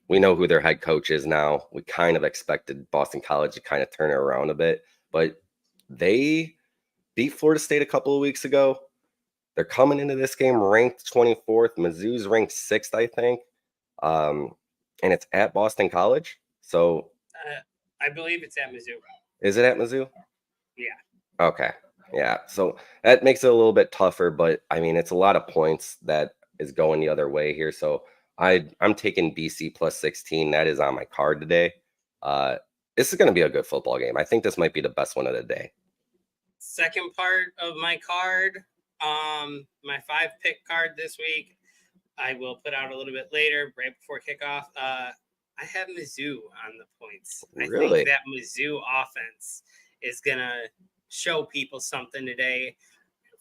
Speaker 1: we know who their head coach is now. We kind of expected Boston College to kind of turn it around a bit, but they beat Florida State a couple of weeks ago. They're coming into this game ranked 24th. Mizzou's ranked 6th, I think. And it's at Boston College. So
Speaker 2: I believe it's at Mizzou.
Speaker 1: Is it at Mizzou?
Speaker 2: Yeah.
Speaker 1: Okay. Yeah. So that makes it a little bit tougher, but I mean, it's a lot of points that is going the other way here. So I'm taking BC plus 16. That is on my card today. This is going to be a good football game. I think this might be the best one of the day.
Speaker 2: Second part of my card, my 5-pick card this week, I will put out a little bit later, right before kickoff. I have Mizzou on the points.
Speaker 1: Really?
Speaker 2: I think that Mizzou offense is going to show people something today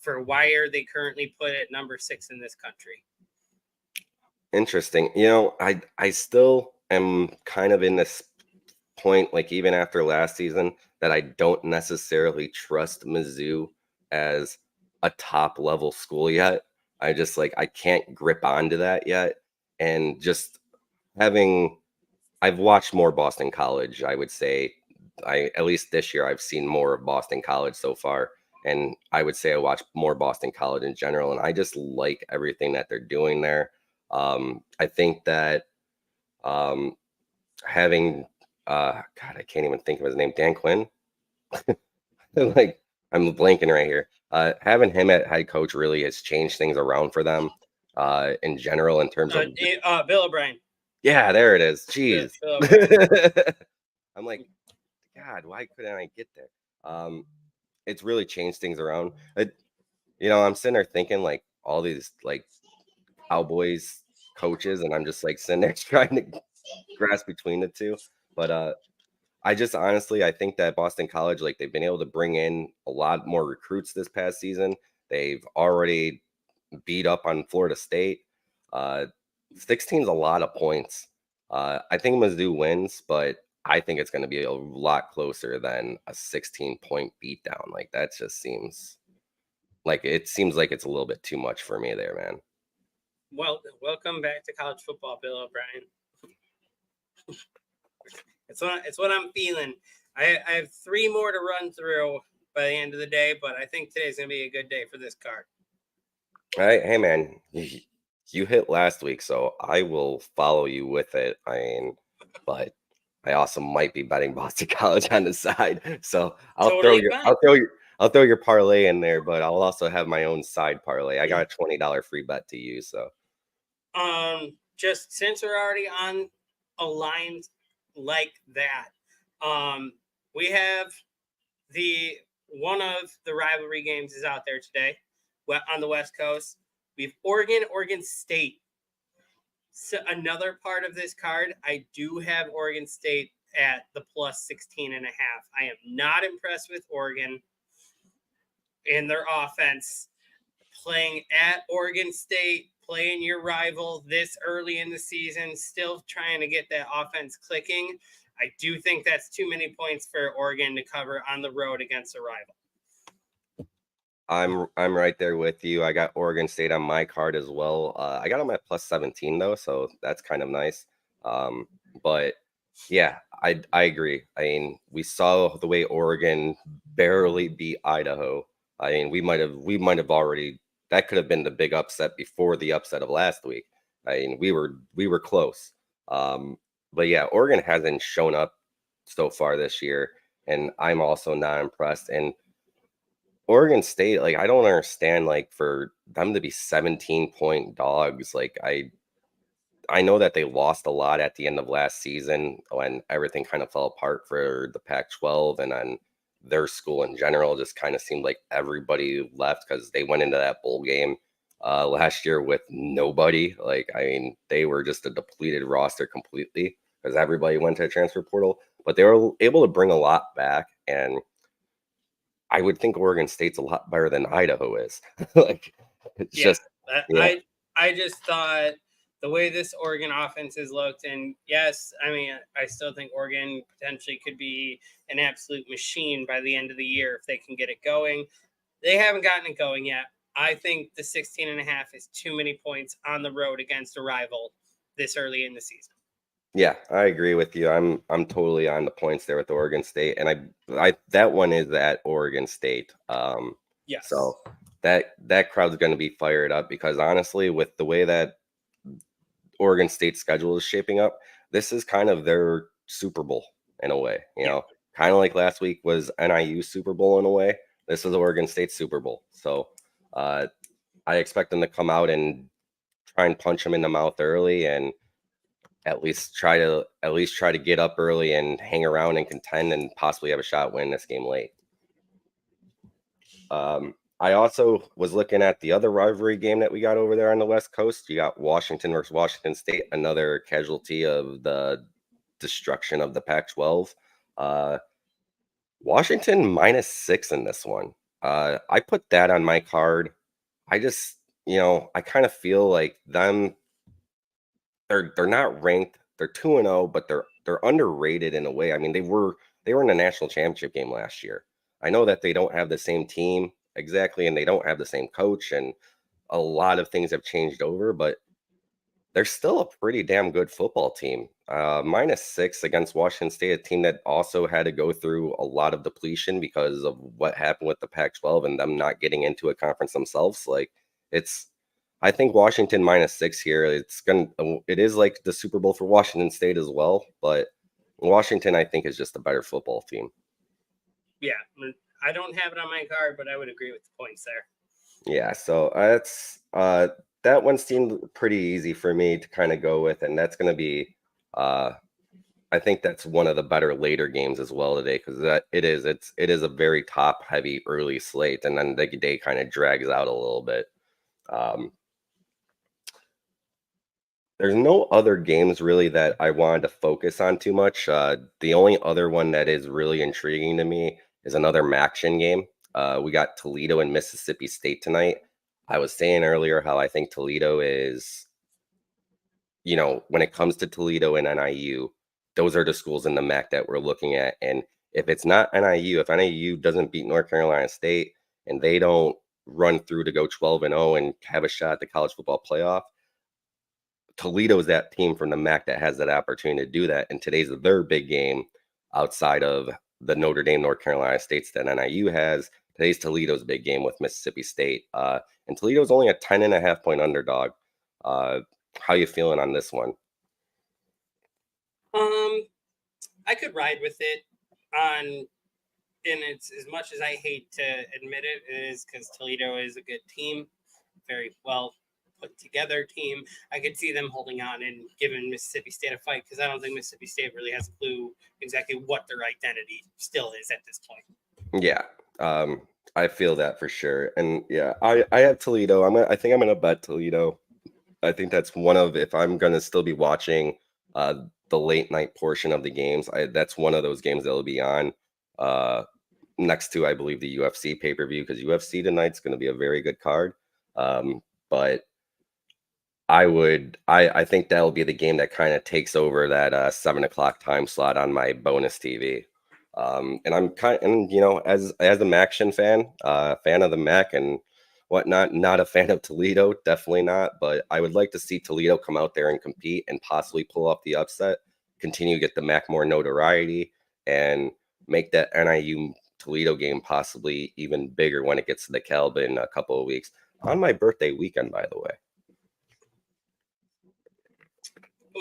Speaker 2: for why are they currently put at number 6 in this country.
Speaker 1: Interesting. I still am kind of in this point, like even after last season, that I don't necessarily trust Mizzou as a top level school yet. I can't grip onto that yet. And just I've watched more Boston College, I would say. At least this year, I've seen more of Boston College so far. And I would say I watch more Boston College in general. And I just like everything that they're doing there. I think that having, God, I can't even think of his name, Dan Quinn. I'm blanking right here. Having him at head coach really has changed things around for them in general in terms of
Speaker 2: Bill O'Brien.
Speaker 1: Yeah, there it is. Jeez. I'm like, God, why couldn't I get there? It's really changed things around. I'm sitting there thinking like all these like Cowboys coaches, and I'm just like sitting there trying to grasp between the two. But I just honestly, I think that Boston College, like they've been able to bring in a lot more recruits this past season. They've already beat up on Florida State. Uh, 16 is a lot of points. I think Mizzou wins, but I think it's going to be a lot closer than a 16-point beatdown. Like that just seems like it's a little bit too much for me there, man.
Speaker 2: Well, welcome back to college football, Bill O'Brien. It's what I'm feeling. I have 3 more to run through by the end of the day, but I think today's gonna be a good day for this card.
Speaker 1: All right, hey man, you hit last week, so I will follow you with it. I mean, but I also might be betting Boston College on the side, so
Speaker 2: Totally fine.
Speaker 1: I'll throw your parlay in there, but I'll also have my own side parlay. I got a $20 free bet to use, so
Speaker 2: just since we're already on a line like that, we have one of the rivalry games is out there today on the West Coast. We have Oregon State. So another part of this card, I do have Oregon State at the plus 16.5. I am not impressed with Oregon in their offense. Playing at Oregon State, playing your rival this early in the season, still trying to get that offense clicking. I do think that's too many points for Oregon to cover on the road against a rival.
Speaker 1: I'm right there with you. I got Oregon State on my card as well. I got them at plus 17 though, so that's kind of nice. But yeah, I agree. I mean, we saw the way Oregon barely beat Idaho. I mean, we might have already that could have been the big upset before the upset of last week. I mean, we were close. But yeah, Oregon hasn't shown up so far this year, and I'm also not impressed. And Oregon State, like I don't understand, like for them to be 17-point dogs, like I know that they lost a lot at the end of last season when everything kind of fell apart for the Pac-12, and then their school in general just kind of seemed like everybody left because they went into that bowl game last year with nobody. Like, I mean, they were just a depleted roster completely because everybody went to the transfer portal, but they were able to bring a lot back. And I would think Oregon State's a lot better than Idaho is. Like, it's
Speaker 2: Yeah,
Speaker 1: just, yeah.
Speaker 2: I just thought the way this Oregon offense has looked, and yes, I mean, I still think Oregon potentially could be an absolute machine by the end of the year if they can get it going. They haven't gotten it going yet. I think the 16.5 is too many points on the road against a rival this early in the season.
Speaker 1: Yeah, I agree with you. I'm totally on the points there with Oregon State, and I that one is at Oregon State.
Speaker 2: Yes.
Speaker 1: So that crowd's going to be fired up because honestly, with the way that Oregon State's schedule is shaping up, this is kind of their Super Bowl in a way. You know, kind of like last week was NIU Super Bowl in a way. This is Oregon State's Super Bowl. So I expect them to come out and try and punch them in the mouth early and at least try to get up early and hang around and contend and possibly have a shot at winning this game late. I also was looking at the other rivalry game that we got over there on the West Coast. You got Washington versus Washington State, another casualty of the destruction of the Pac-12. Washington -6 in this one. I put that on my card. I just, I kind of feel like them. They're not ranked. They're 2-0, but they're underrated in a way. I mean, they were in a national championship game last year. I know that they don't have the same team exactly, and they don't have the same coach, and a lot of things have changed over, but they're still a pretty damn good football team. -6 against Washington State, a team that also had to go through a lot of depletion because of what happened with the Pac-12 and them not getting into a conference themselves. Like it's I think Washington -6 here. It is like the Super Bowl for Washington State as well, but Washington I think is just a better football team.
Speaker 2: Yeah, I don't have it on my card, but I would agree with the points there.
Speaker 1: Yeah, so that one seemed pretty easy for me to kind of go with, and that's going to be I think that's one of the better later games as well today because it is a very top heavy early slate, and then the day kind of drags out a little bit. There's no other games really that I wanted to focus on too much. The only other one that is really intriguing to me is another MACtion game. We got Toledo and Mississippi State tonight. I was saying earlier how I think Toledo is, when it comes to Toledo and NIU, those are the schools in the MAC that we're looking at. And if it's not NIU, if NIU doesn't beat North Carolina State and they don't run through to go 12-0 and have a shot at the college football playoff, Toledo is that team from the MAC that has that opportunity to do that. And today's their big game outside of the Notre Dame, North Carolina States that NIU has. Today's Toledo's big game with Mississippi State. And Toledo's only a 10.5-point underdog. How you feeling on this one?
Speaker 2: I could ride with it on, and it's as much as I hate to admit it, it is because Toledo is a good team, very well put together team. I could see them holding on and giving Mississippi State a fight because I don't think Mississippi State really has a clue exactly what their identity still is at this point.
Speaker 1: Yeah, I feel that for sure. And yeah, I have Toledo. I think I'm gonna bet Toledo. I think that's one of, if I'm gonna still be watching the late night portion of the games, that's one of those games that'll be on next to, I believe, the UFC pay-per-view, because UFC tonight's going to be a very good card. But I think that'll be the game that kind of takes over that 7 o'clock time slot on my bonus TV. And I'm as a MACtion fan, fan of the MAC and whatnot, not a fan of Toledo, definitely not. But I would like to see Toledo come out there and compete and possibly pull off the upset, continue to get the MAC more notoriety, and make that NIU Toledo game possibly even bigger when it gets to the Calb in a couple of weeks. On my birthday weekend, by the way.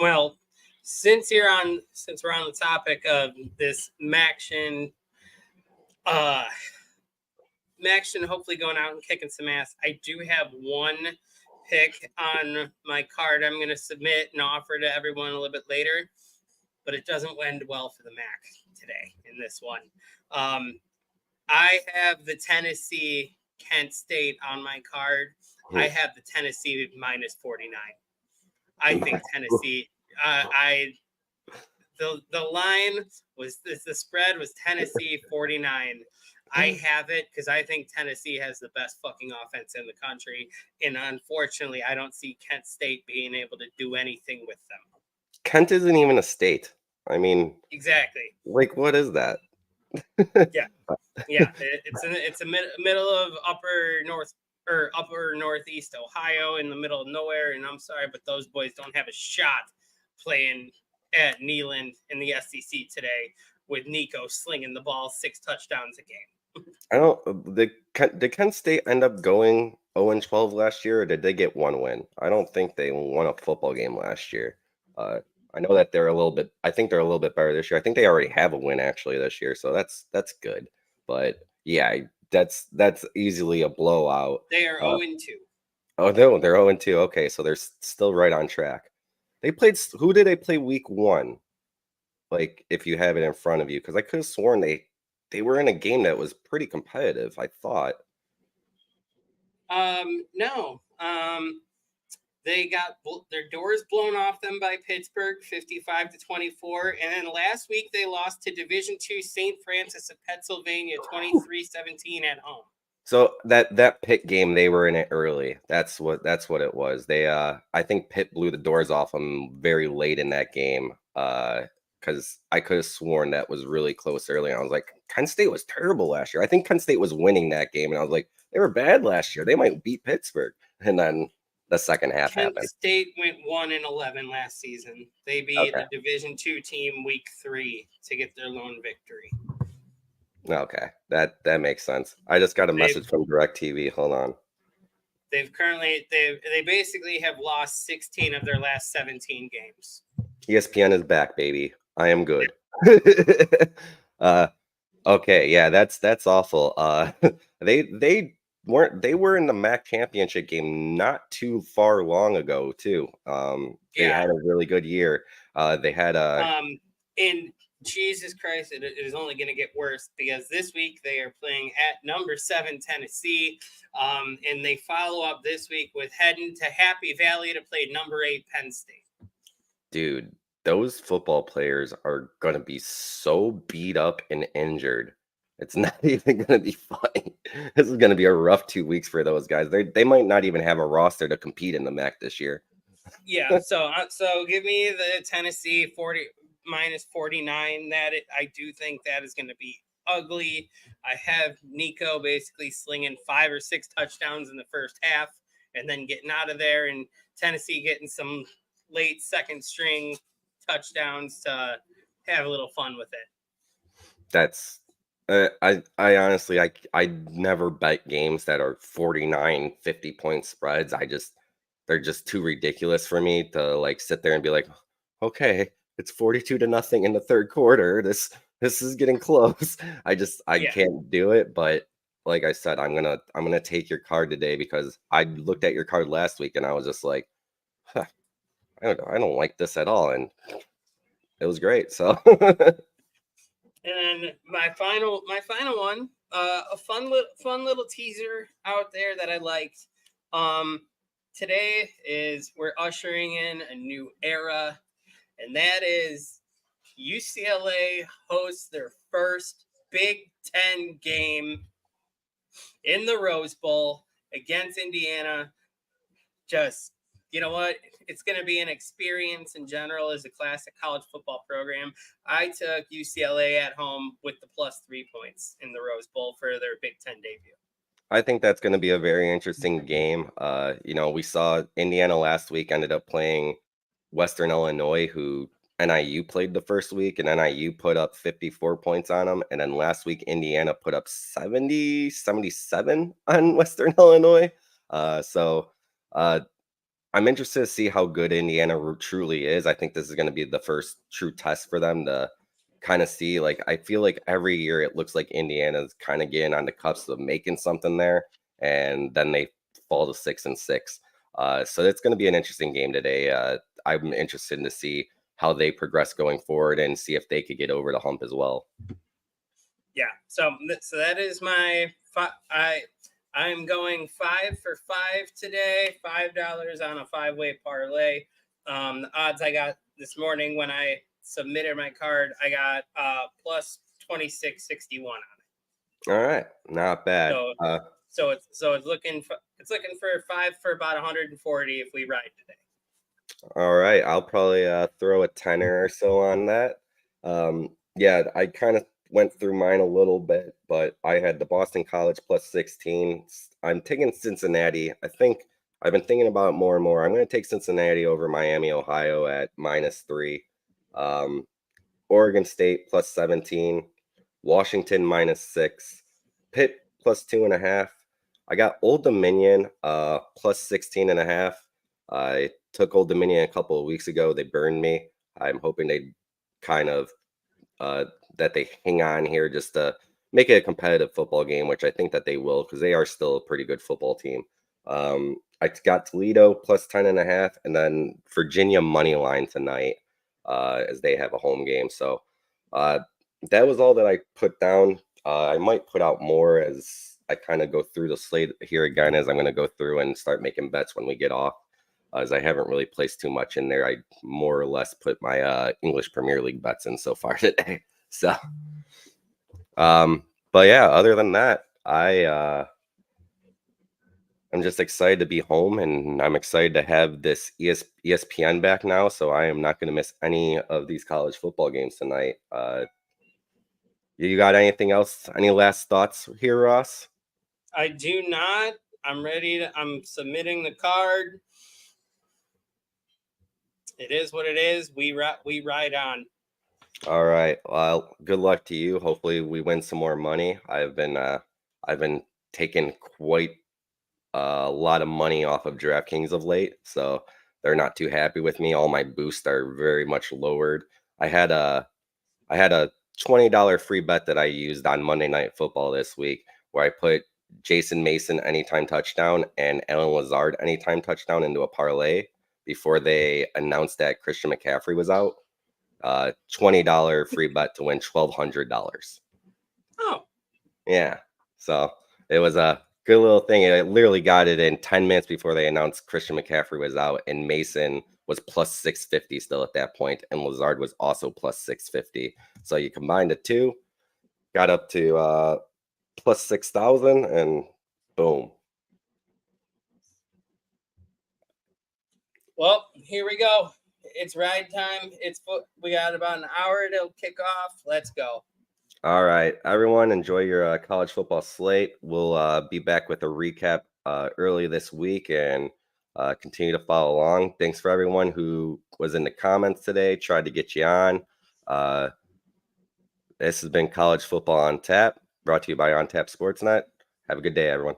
Speaker 2: Well, since we're on the topic of this MACtion hopefully going out and kicking some ass, I do have one pick on my card I'm going to submit and offer to everyone a little bit later, but it doesn't end well for the MAC today in this one. I have the Tennessee Kent State on my card. I have the Tennessee minus 49. I think Tennessee. The line was the spread was Tennessee 49. I have it because I think Tennessee has the best fucking offense in the country, and unfortunately, I don't see Kent State being able to do anything with them.
Speaker 1: Kent isn't even a state. I mean,
Speaker 2: exactly.
Speaker 1: Like, what is that?
Speaker 2: Yeah. It's a middle of upper northeast Ohio, in the middle of nowhere. And I'm sorry, but those boys don't have a shot playing at Neyland in the SEC today with Nico slinging the ball 6 touchdowns a game.
Speaker 1: Did Kent State end up going 0-12 last year, or did they get one win? I don't think they won a football game last year. I know that I think they're a little bit better this year. I think they already have a win actually this year, so that's good. But yeah, that's easily a blowout.
Speaker 2: They are 0-2.
Speaker 1: Oh no, they're 0-2. Okay, so they're still right on track. Who did they play week 1? Like, if you have it in front of you, because I could have sworn they were in a game that was pretty competitive, I thought.
Speaker 2: No. They got their doors blown off them by Pittsburgh, 55-24. And then last week they lost to Division II St. Francis of Pennsylvania, 23-17 at home.
Speaker 1: So that Pitt game, they were in it early. That's what it was. I think Pitt blew the doors off them very late in that game. Because I could have sworn that was really close early. And I was like, Kent State was terrible last year. I think Kent State was winning that game, and I was like, they were bad last year. They might beat Pittsburgh. And then the second half happened.
Speaker 2: Kent State went 1-11 last season. They beat a Division II team week 3 to get their lone victory.
Speaker 1: Okay, that makes sense. I just got a message from DirecTV. Hold on.
Speaker 2: They basically have lost 16 of their last 17 games.
Speaker 1: ESPN is back, baby. I am good. Okay, yeah, that's awful. They were in the MAC championship game not too far long ago too. They had a really good year. They had
Speaker 2: and Jesus Christ, it is only going to get worse because this week they are playing at number 7 Tennessee, and they follow up this week with heading to Happy Valley to play number 8 Penn State.
Speaker 1: Dude, those football players are gonna be so beat up and injured. It's not even gonna be funny. This is gonna be a rough 2 weeks for those guys. They might not even have a roster to compete in the MAC this year.
Speaker 2: Yeah, so give me the Tennessee 40 minus 49. I do think that is going to be ugly. I have Nico basically slinging 5 or 6 touchdowns in the first half and then getting out of there, and Tennessee getting some late second string touchdowns to have a little fun with it.
Speaker 1: That's I honestly I never bet games that are 49, 50 point spreads. They're just too ridiculous for me to like sit there and be like, okay, it's 42 to nothing in the third quarter. This is getting close. I
Speaker 2: Yeah.
Speaker 1: can't do it, but like I said, I'm gonna take your card today because I looked at your card last week and I was just like, huh, I don't like this at all. And it was great. So
Speaker 2: And my final one, a fun little teaser out there that I liked. Today is we're ushering in a new era, and that is UCLA hosts their first Big Ten game in the Rose Bowl against Indiana. Just, you know what? It's going to be an experience in general as a classic college football program. I took UCLA at home with the +3 points in the Rose Bowl for their Big Ten debut.
Speaker 1: I think that's going to be a very interesting game. We saw Indiana last week ended up playing Western Illinois, who NIU played the first week, and NIU put up 54 points on them. And then last week, Indiana put up 70, 77 on Western Illinois. So I'm interested to see how good Indiana truly is. I think this is going to be the first true test for them to kind of see. Like, I feel like every year it looks like Indiana's kind of getting on the cusp of making something there, and then they fall to 6-6. So it's going to be an interesting game today. I'm interested to see how they progress going forward and see if they could get over the hump as well.
Speaker 2: Yeah, so that is my I'm going 5 for 5 today. $5 on a 5-way parlay. The odds I got this morning when I submitted my card, I got plus 26.61 on it.
Speaker 1: All right, not bad.
Speaker 2: So it's looking for 5 for about 140 if we ride today.
Speaker 1: All right, I'll probably throw a tenner or so on that. Yeah, I kind of went through mine a little bit, but I had the Boston College plus 16. I'm taking Cincinnati. I think I've been thinking about it more and more. I'm going to take Cincinnati over Miami, Ohio at -3. Oregon State plus 17. Washington -6. Pitt plus 2.5. I got Old Dominion plus 16.5. I took Old Dominion a couple of weeks ago. They burned me. I'm hoping they kind of that they hang on here just to make it a competitive football game, which I think that they will because they are still a pretty good football team. I got Toledo plus 10.5, and then Virginia money line tonight as they have a home game. So that was all that I put down. I might put out more as I kind of go through the slate here again, as I'm going to go through and start making bets when we get off. As I haven't really placed too much in there. I more or less put my English Premier League bets in so far today. So, but yeah, other than that, I'm just excited to be home, and I'm excited to have this ESPN back now. So I am not going to miss any of these college football games tonight. You got anything else? Any last thoughts here, Ross?
Speaker 2: I do not. I'm ready. I'm submitting the card. It is what it is. We ride on.
Speaker 1: All right. Well, good luck to you. Hopefully, we win some more money. I've been taking quite a lot of money off of DraftKings of late, so they're not too happy with me. All my boosts are very much lowered. I had a $20 free bet that I used on Monday Night Football this week, where I put Jason Mason anytime touchdown and Alan Lazard anytime touchdown into a parlay before they announced that Christian McCaffrey was out. $20 free bet to win $1,200.
Speaker 2: Oh,
Speaker 1: yeah. So it was a good little thing. I literally got it in 10 minutes before they announced Christian McCaffrey was out, and Mason was plus 650 still at that point, and Lazard was also plus 650. So you combine the two, got up to plus 6,000, and boom.
Speaker 2: Well, here we go. It's ride time. We got about an hour to kick off. Let's go.
Speaker 1: All right, everyone, enjoy your college football slate. We'll be back with a recap early this week, and continue to follow along. Thanks for everyone who was in the comments today, tried to get you on. This has been College Football on Tap, brought to you by On Tap Sportsnet. Have a good day, everyone.